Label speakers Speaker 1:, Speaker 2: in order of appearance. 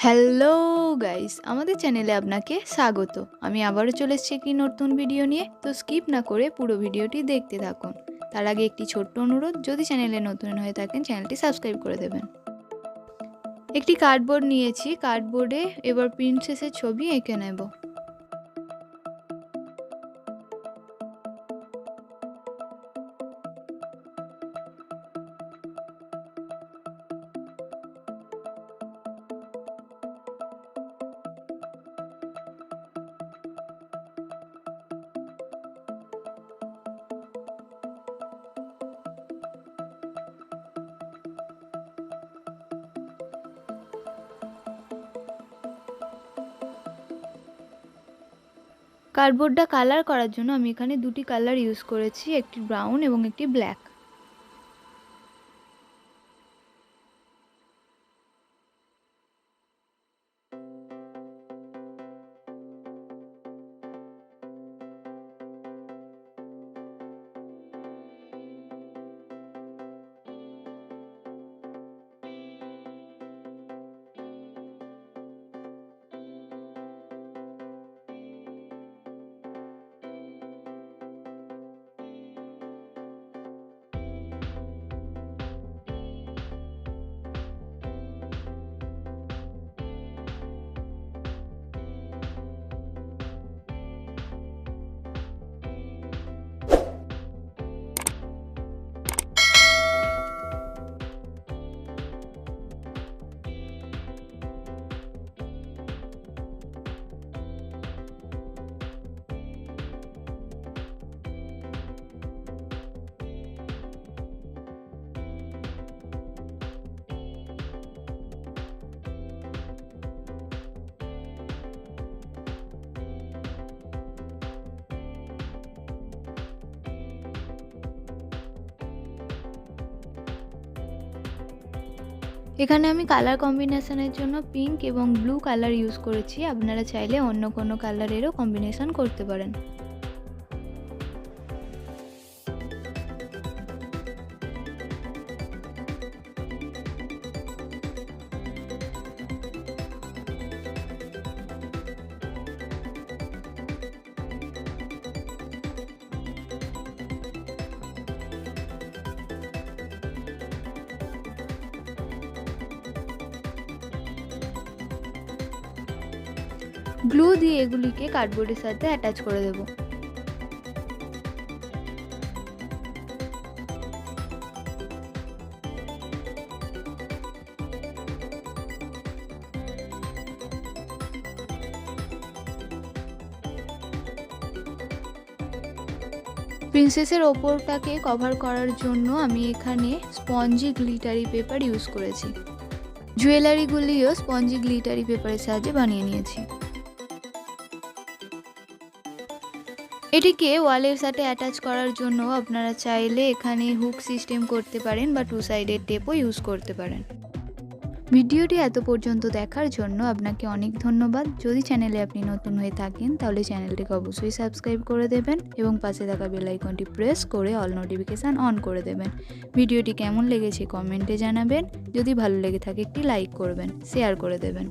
Speaker 1: Hello guys, আমাদের চ্যানেলে আপনাকে স্বাগত। আমি আবারও চলে এসেছি একটি নতুন ভিডিও নিয়ে। তো স্কিপ না করে পুরো ভিডিওটি দেখতে থাকুন। তার আগে একটি ছোট্ট অনুরোধ, যদি চ্যানেলে নতুন হয়ে থাকেন চ্যানেলটি সাবস্ক্রাইব করে দেবেন। একটি কার্ডবোর্ড নিয়েছি, কার্ডবোর্ডে এবার প্রিন্সেসের ছবি এঁকে নেব। কার্ডবোর্ডটা কালার করার জন্য আমি এখানে দুটি কালার ইউজ করেছি, একটি ব্রাউন এবং একটি ব্ল্যাক। এখানে আমি কালার কম্বিনেশনের জন্য পিঙ্ক এবং ব্লু কালার ইউজ করেছি। আপনারা চাইলে অন্য কোনো কালারেরও কম্বিনেশন করতে পারেন। গ্লু দিয়ে এগুলিকে কার্ডবোর্ডের সাথে অ্যাটাচ করে দেব। প্রিন্সেসের ওপরটাকে কভার করার জন্য আমি এখানে স্পঞ্জি গ্লিটারি পেপার ইউজ করেছি। জুয়েলারিগুলিও স্পঞ্জি গ্লিটারি পেপারের সাহায্যে বানিয়ে নিয়েছি। এটিকে ওয়ালের সাথে অ্যাটাচ করার জন্য আপনারা চাইলে এখানে হুক সিস্টেম করতে পারেন বা টু সাইডের টেপও ইউজ করতে পারেন। ভিডিওটি এত পর্যন্ত দেখার জন্য আপনাকে অনেক ধন্যবাদ। যদি চ্যানেলে আপনি নতুন হয়ে থাকেন তাহলে চ্যানেলটিকে অবশ্যই সাবস্ক্রাইব করে দেবেন এবং পাশে থাকা বেল আইকনটি প্রেস করে অল নোটিফিকেশান অন করে দেবেন। ভিডিওটি কেমন লেগেছে কমেন্টে জানাবেন। যদি ভালো লেগে থাকে একটি লাইক করবেন, শেয়ার করে দেবেন।